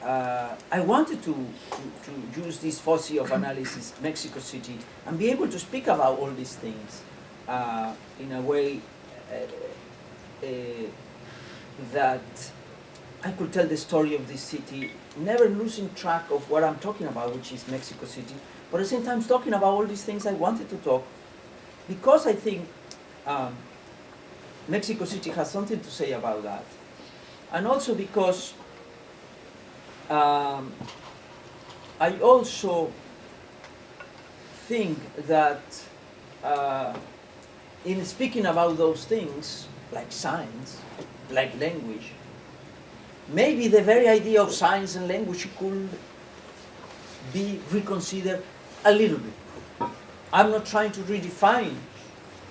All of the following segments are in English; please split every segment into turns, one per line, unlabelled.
I wanted to use this foci of analysis, Mexico City, and be able to speak about all these things in a way that I could tell the story of this city, never losing track of what I'm talking about, which is Mexico City, but at the same time talking about all these things I wanted to talk, because I think Mexico City has something to say about that, and also because I also think that in speaking about those things, like science, like language, maybe the very idea of science and language could be reconsidered a little bit. I'm not trying to redefine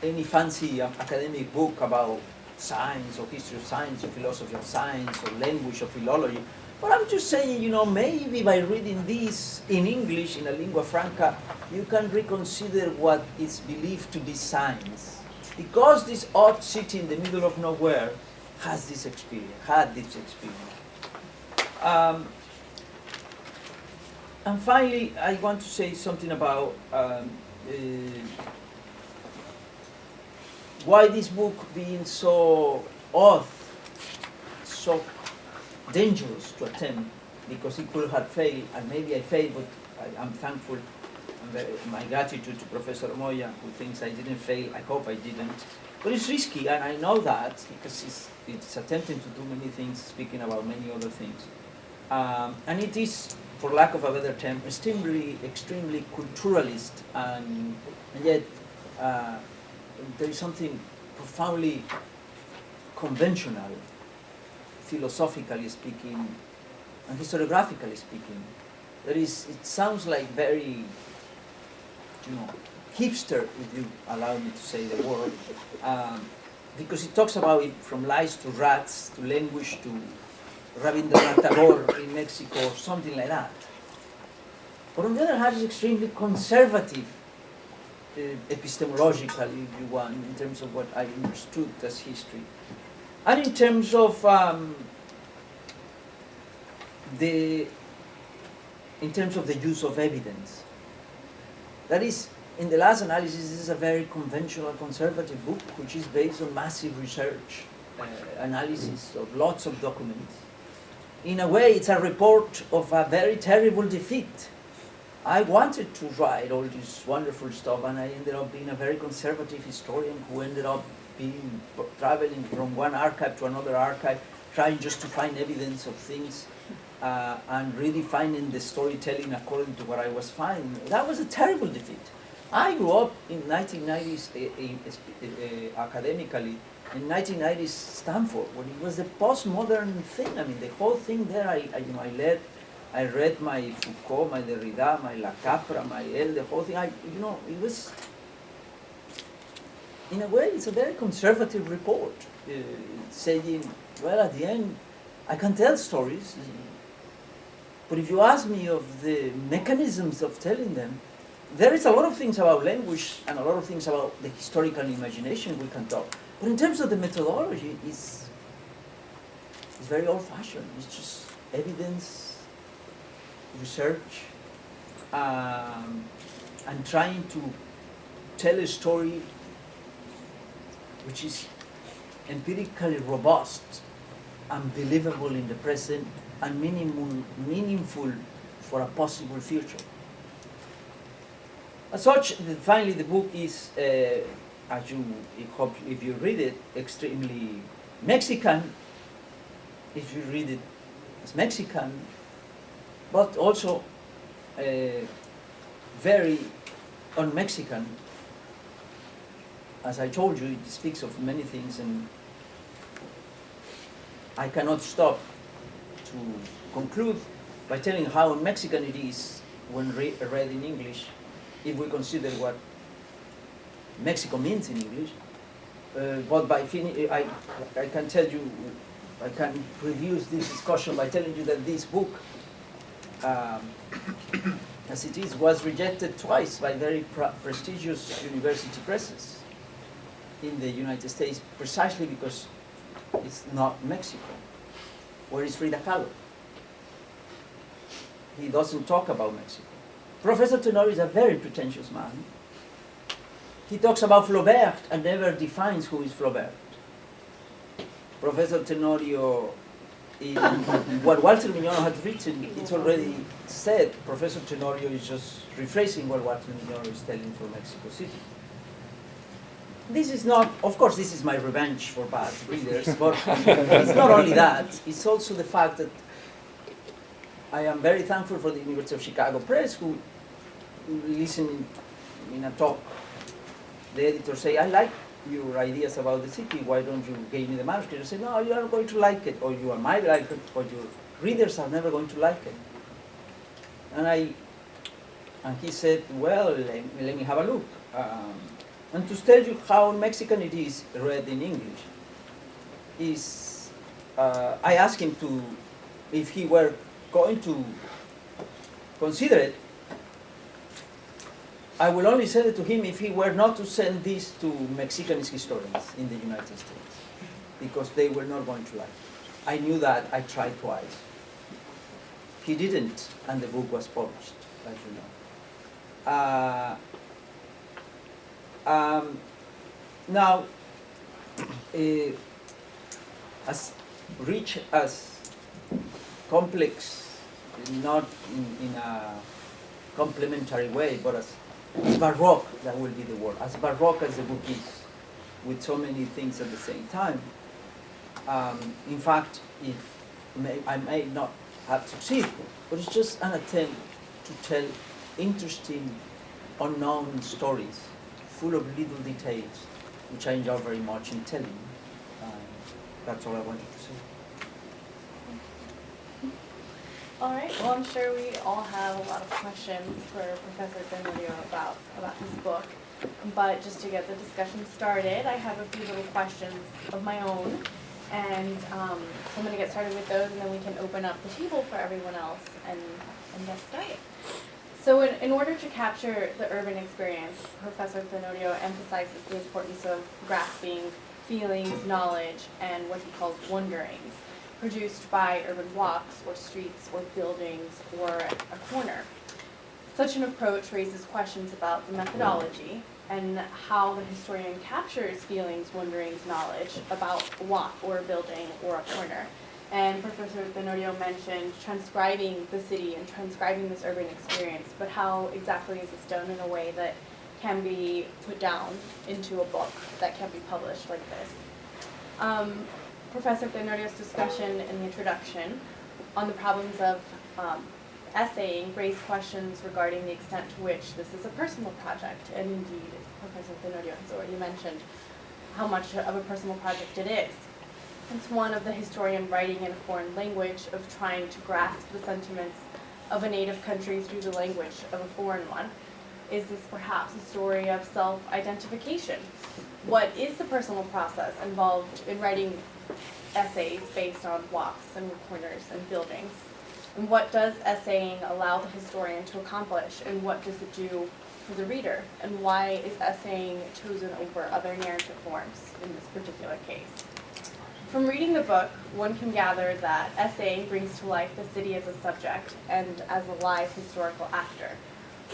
any fancy academic book about science or history of science or philosophy of science or language or philology, but I'm just saying, maybe by reading this in English, in a lingua franca, you can reconsider what is believed to be science. Because this odd city in the middle of nowhere had this experience. And finally, I want to say something about why this book being so odd, so dangerous to attempt, because it could have failed, and maybe I failed, but I'm thankful. My gratitude to Professor Moya, who thinks I didn't fail. I hope I didn't. But it's risky, and I know that, because it's attempting to do many things, speaking about many other things. And it is, for lack of a better term, extremely culturalist, and yet there is something profoundly conventional, philosophically speaking, and historiographically speaking. It sounds like very, hipster, if you allow me to say the word, because it talks about it from lice to rats to language to Rabindranath Tagore in Mexico, or something like that. But on the other hand, it's extremely conservative, epistemologically, if you want, in terms of what I understood as history, and in terms of the use of evidence. That is, in the last analysis, this is a very conventional, conservative book, which is based on massive research, analysis of lots of documents. In a way, it's a report of a very terrible defeat. I wanted to write all this wonderful stuff, and I ended up being a very conservative historian who ended up traveling from one archive to another archive, trying just to find evidence of things, and really finding the storytelling according to what I was finding. That was a terrible defeat. I grew up in 1990s, academically, in 1990s Stanford, when it was the postmodern thing. I mean, the whole thing there, I read my Foucault, my Derrida, my Lacapra, my El, the whole thing. It was, in a way, it's a very conservative report, saying, well, at the end, I can tell stories, but if you ask me of the mechanisms of telling them, there is a lot of things about language and a lot of things about the historical imagination we can talk. But in terms of the methodology, it's very old-fashioned. It's just evidence, research, and trying to tell a story which is empirically robust and believable in the present and meaningful for a possible future. As such, finally, the book is, as you hope, if you read it, extremely Mexican, if you read it as Mexican, but also very un-Mexican. As I told you, it speaks of many things, and I cannot stop to conclude by telling how Mexican it is when read in English, if we consider what Mexico means in English. But by I can tell you, I can reduce this discussion by telling you that this book, as it is, was rejected twice by very prestigious university presses in the United States, precisely because it's not Mexico. Where is Frida Kahlo? he doesn't talk about Mexico. Professor Tenorio is a very pretentious man. He talks about Flaubert and never defines who is Flaubert. Professor Tenorio, in what Walter Mignolo has written, it's already said. Professor Tenorio is just rephrasing what Walter Mignolo is telling from Mexico City. This is not, of course, this is my revenge for bad readers, but it's not only that. It's also the fact that I am very thankful for the University of Chicago Press, who listened in a talk. The editor say, I like your ideas about the city, why don't you give me the manuscript? I say, no, you are going to like it, or you might like it, or your readers are never going to like it. And he said, well, let me have a look. And to tell you how Mexican it is read in English, I asked him if he were going to consider it. I will only send it to him if he were not to send this to Mexican historians in the United States, because they were not going to like it. I knew that. I tried twice. He didn't, and the book was published, as you know. Now, as rich as complex, not in a complementary way, but as baroque, that will be the word, as baroque as the book is, with so many things at the same time. In fact, I may not have succeeded, but it's just an attempt to tell interesting, unknown stories, full of little details, which I enjoy very much in telling. That's all I wanted to say.
All right, well, I'm sure we all have a lot of questions for Professor Tenorio about his book. But just to get the discussion started, I have a few little questions of my own. And so I'm going to get started with those, and then we can open up the table for everyone else and get started. So in order to capture the urban experience, Professor Tenorio emphasizes the importance of grasping feelings, knowledge, and what he calls wonderings, produced by urban walks or streets or buildings or a corner. Such an approach raises questions about the methodology and how the historian captures feelings, wonderings, knowledge about a walk or a building or a corner. And Professor Tenorio mentioned transcribing the city and transcribing this urban experience, but how exactly is this done in a way that can be put down into a book that can be published like this? Professor Tenorio's discussion in the introduction on the problems of essaying raised questions regarding the extent to which this is a personal project, and indeed Professor Tenorio has already mentioned how much of a personal project it is. It's one of the historian writing in a foreign language, of trying to grasp the sentiments of a native country through the language of a foreign one. Is this perhaps a story of self-identification? What is the personal process involved in writing essays based on walks and corners and buildings? And what does essaying allow the historian to accomplish, and what does it do for the reader? And why is essaying chosen over other narrative forms in this particular case? From reading the book, one can gather that essaying brings to life the city as a subject and as a live historical actor.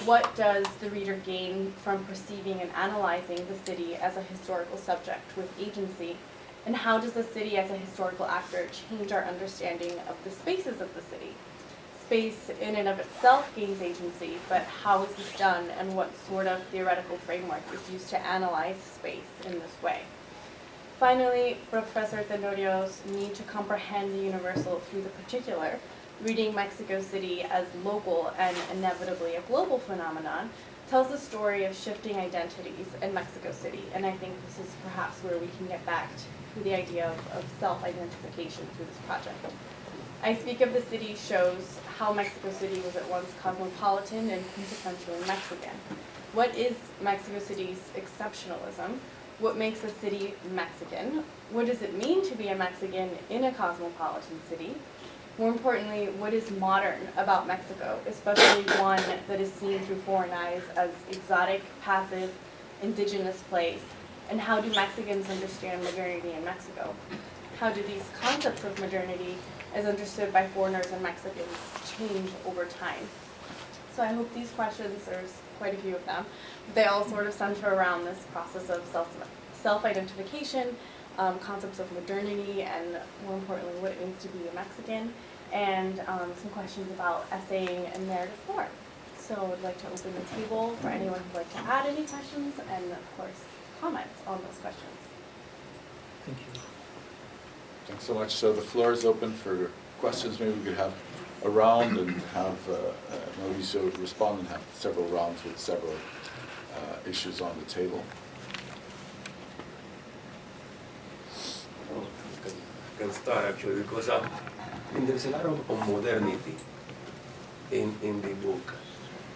What does the reader gain from perceiving and analyzing the city as a historical subject with agency? And how does the city as a historical actor change our understanding of the spaces of the city? Space in and of itself gains agency, but how is this done, and what sort of theoretical framework is used to analyze space in this way? Finally, Professor Tenorio's need to comprehend the universal through the particular, reading Mexico City as local and inevitably a global phenomenon, tells the story of shifting identities in Mexico City. And I think this is perhaps where we can get back to the idea of self-identification through this project. I Speak of the City shows how Mexico City was at once cosmopolitan and quintessentially Mexican. What is Mexico City's exceptionalism? What makes a city Mexican? What does it mean to be a Mexican in a cosmopolitan city? More importantly, what is modern about Mexico, especially one that is seen through foreign eyes as exotic, passive, indigenous place? And how do Mexicans understand modernity in Mexico? How do these concepts of modernity as understood by foreigners and Mexicans change over time. So I hope these questions, there's quite a few of them, they all sort of center around this process of self-identification, concepts of modernity, and more importantly, what it means to be a Mexican, and some questions about essaying and narrative form. So I'd like to open the table for anyone who'd like to add any questions, and of course, comments on those questions.
Thank you.
Thanks so much. So the floor is open for questions. Maybe we could have a round and have Mauricio respond and have several rounds with several issues on the table.
I can start actually because there's a lot of modernity in the book.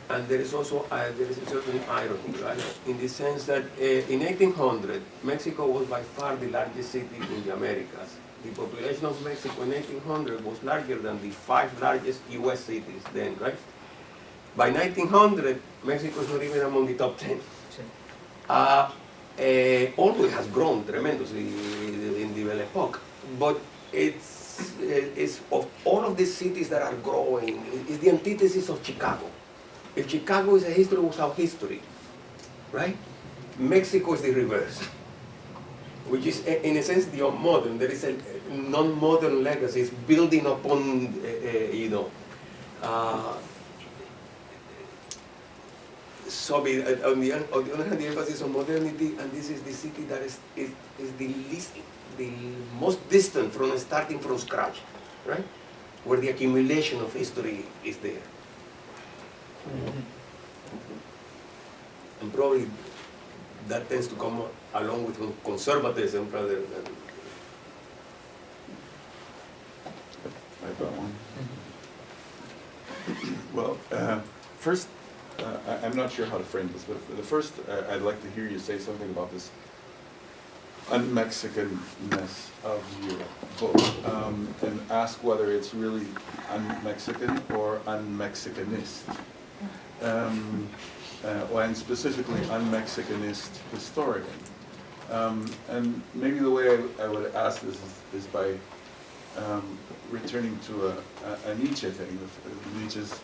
And there is also there is a certain irony, right? In the sense that in 1800, Mexico was by far the largest city in the Americas. The population of Mexico in 1800 was larger than the 5 largest U.S. cities then, right? By 1900, Mexico is not even among the top 10. Although it has grown tremendously in the Belle Epoque, but it's of all of these cities that are growing, it's the antithesis of Chicago. If Chicago is a history without history, right? Mexico is the reverse, which is in a sense the unmodern. There is a non-modern legacy. It's building upon, so on the other hand, the emphasis on modernity, and this is the city that is the most distant from starting from scratch, right? Where the accumulation of history is there. And probably that tends to come along with conservatism rather than.
I've got one. Well, first, I'm not sure how to frame this, but the first, I'd like to hear you say something about this un-Mexicanness of your book, and ask whether it's really un-Mexican or un-Mexicanist. And specifically un-Mexicanist historian. And maybe the way I would ask this is by returning to a Nietzsche thing, Nietzsche's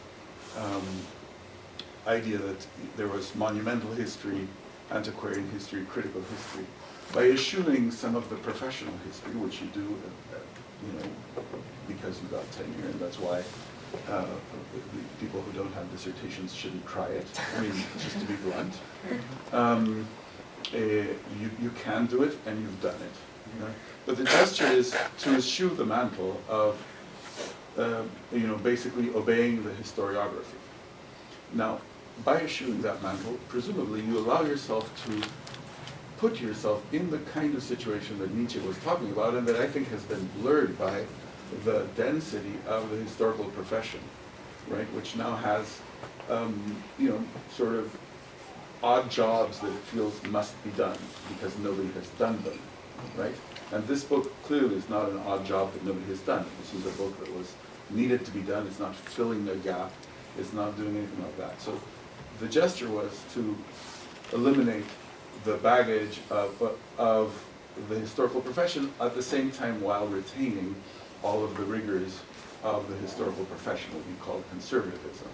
idea that there was monumental history, antiquarian history, critical history. By eschewing some of the professional history, which you do, because you got tenure, and that's why people who don't have dissertations shouldn't try it. I mean, just to be blunt. You can do it, and you've done it. You know? But the gesture is to eschew the mantle of, basically obeying the historiography. Now, by eschewing that mantle, presumably you allow yourself to put yourself in the kind of situation that Nietzsche was talking about, and that I think has been blurred by the density of the historical profession, right? Which now has, sort of odd jobs that it feels must be done because nobody has done them, right? And this book clearly is not an odd job that nobody has done. This is a book that was needed to be done. It's not filling a gap. It's not doing anything like that. So the gesture was to eliminate the baggage of the historical profession at the same time while retaining all of the rigors of the historical profession, what we call conservatism.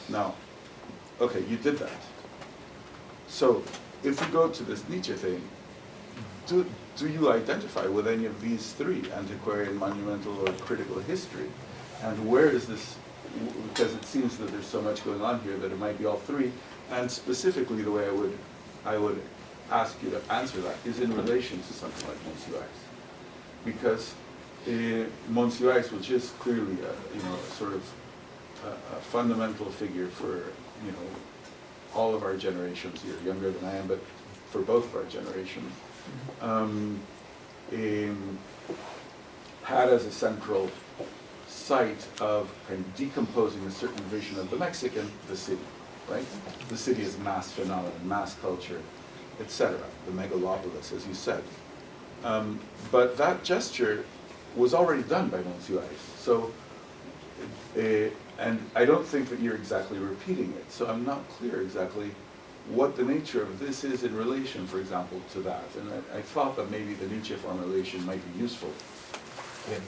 Now, okay, you did that. So if you go to this Nietzsche thing, do you identify with any of these three, antiquarian, monumental, or critical history? And where is this, because it seems that there's so much going on here that it might be all three, and specifically the way I would ask you to answer that is in relation to something like Monsiurais. Because Monsiurais, which is clearly a fundamental figure for all of our generations. You're younger than I am, but for both of our generations, had as a central site of kind of decomposing a certain vision of the Mexican, the city, right? The city is mass phenomenon, mass culture, etc. The megalopolis, as you said. But that gesture was already done by Monsiurais. So, and I don't think that you're exactly repeating it. So I'm not clear exactly what the nature of this is in relation, for example, to that. And I thought that maybe the Nietzsche formulation might be useful.
Yeah.